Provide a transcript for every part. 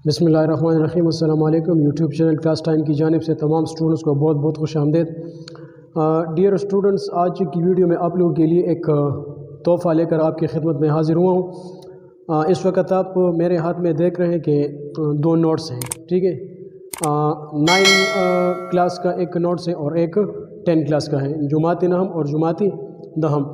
बिस्मिल्लाहिर्रहमानिर्रहीम। अस्सलाम वालेकुम। यूट्यूब चैनल क्लास टाइम की जानिब से तमाम स्टूडेंट्स को बहुत बहुत खुश आमदीद। डियर स्टूडेंट्स, आज की वीडियो में आप लोगों के लिए एक तोहफ़ा लेकर आपकी खिदमत में हाज़िर हुआ हूँ। इस वक्त आप मेरे हाथ में देख रहे हैं कि दो नोट्स हैं, ठीक है। 9 क्लास का एक नोट्स है और एक 10 क्लास का है, जुमाती नहम और जुमाती दहम।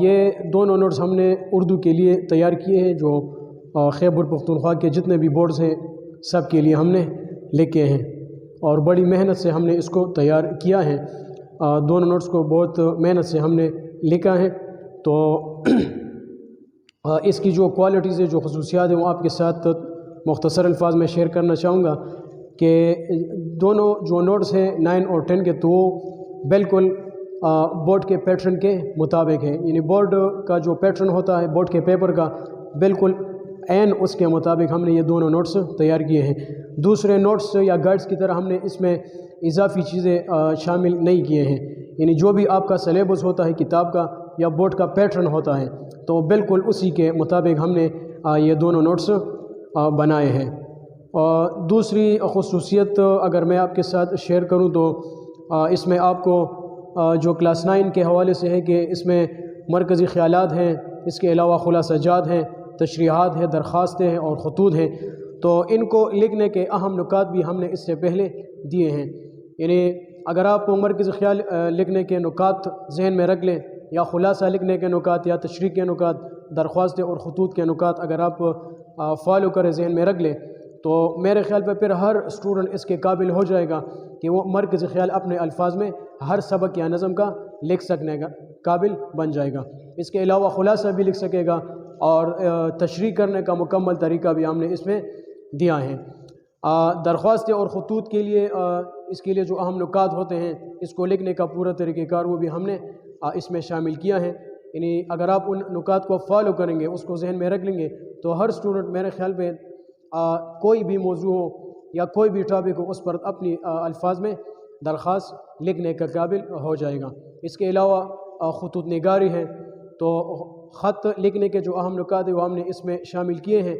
ये दोनों नोट्स हमने उर्दू के लिए तैयार किए हैं, जो खैबर पख्तूनख्वा के जितने भी बोर्ड्स हैं सब के लिए हमने लिखे हैं और बड़ी मेहनत से हमने इसको तैयार किया है। दोनों नोट्स को बहुत मेहनत से हमने लिखा है। तो इसकी जो क्वालिटीज़ है, जो खसूसियात हैं, वो आपके साथ मुख्तसर अल्फाज में शेयर करना चाहूँगा कि दोनों जो नोट्स हैं 9 और 10 के, तो वो बिल्कुल बोर्ड के पैटर्न के मुताबिक है। यानी बोर्ड का जो पैटर्न होता है बोर्ड के पेपर का, बिल्कुल एन उसके मुताबिक हमने ये दोनों नोट्स तैयार किए हैं। दूसरे नोट्स या गाइड्स की तरह हमने इसमें इजाफी चीज़ें शामिल नहीं किए हैं। यानी जो भी आपका सिलेबस होता है किताब का या बोर्ड का पैटर्न होता है, तो बिल्कुल उसी के मुताबिक हमने ये दोनों नोट्स बनाए हैं। और दूसरी खसूसियत अगर मैं आपके साथ शेयर करूं तो इसमें आपको जो क्लास 9 के हवाले से है कि इसमें मरकज़ी ख़यालात हैं, इसके अलावा खुलासाजात हैं, तशरीहात हैं, दरख्वास्तें हैं और खतूत हैं। तो इनको लिखने के अहम नुकात भी हमने इससे पहले दिए हैं। यानी अगर आप मरकज़ी ख़याल लिखने के नुकात जहन में रख लें, या खुलासा लिखने के नुकात, या तशरीह के नुकात, दरख्वास्तें और खतूत के नुकात अगर आप फॉलो करें, जहन में रख लें, तो मेरे ख़्याल पर फिर हर स्टूडेंट इसके काबिल हो जाएगा कि वो मरकज़ी ख़याल अपने अल्फाज में हर सबक या नज़म का लिख सकने का काबिल बन जाएगा। इसके अलावा खुलासा भी लिख सकेगा और तशरीह करने का मुकम्मल तरीका भी हमने इसमें दिया है। दरख्वास्तें और खतूत के लिए इसके लिए जो अहम नुकात होते हैं, इसको लिखने का पूरा तरीक़ेकार वो भी हमने इसमें शामिल किया है। यानी अगर आप उन नुकात को फॉलो करेंगे, उसको जहन में रख लेंगे, तो हर स्टूडेंट मेरे ख़्याल में कोई भी मौजू हो या कोई भी टॉपिक हो, उस पर अपनी अल्फाज में दरख्वास्त लिखने का काबिल हो जाएगा। इसके अलावा खतूत निगारी है, तो ख़त लिखने के जो अहम नुकात है वो हमने इसमें शामिल किए हैं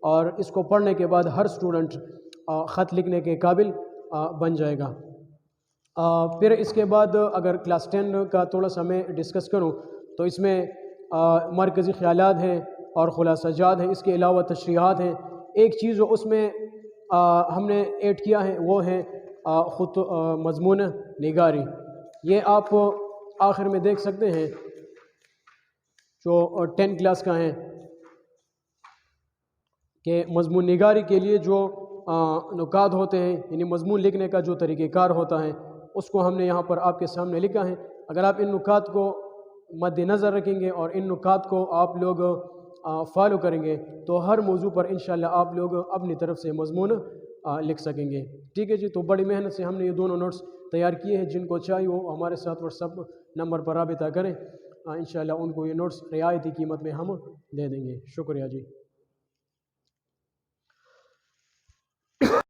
और इसको पढ़ने के बाद हर स्टूडेंट ख़त लिखने के काबिल बन जाएगा। फिर इसके बाद अगर क्लास 10 का थोड़ा सा मैं डिस्कस करूं, तो इसमें मरकज़ी ख़यालात हैं और खुलासाजात हैं, इसके अलावा तशरीहात हैं। एक चीज़ जो उसमें हमने ऐड किया है वो है ख़ुद मज़मून निगारी। ये आप आखिर में देख सकते हैं, जो 10 क्लास का है, कि मज़मून निगारी के लिए जो नुकात होते हैं, यानी मज़मून लिखने का जो तरीक़ेकार होता है, उसको हमने यहाँ पर आपके सामने लिखा है। अगर आप इन नुकात को मद्देनज़र रखेंगे और इन नुकात को आप लोग फॉलो करेंगे, तो हर मौजू पर इंशाअल्लाह आप लोग अपनी तरफ से मज़मून लिख सकेंगे। ठीक है जी। तो बड़ी मेहनत से हमने ये दोनों नोट्स तैयार किए हैं। जिनको चाहिए वो हमारे साथ व्हाट्सएप नंबर पर राबिता करें, इंशाअल्लाह उनको ये नोट्स रियायती कीमत में हम दे देंगे। शुक्रिया जी।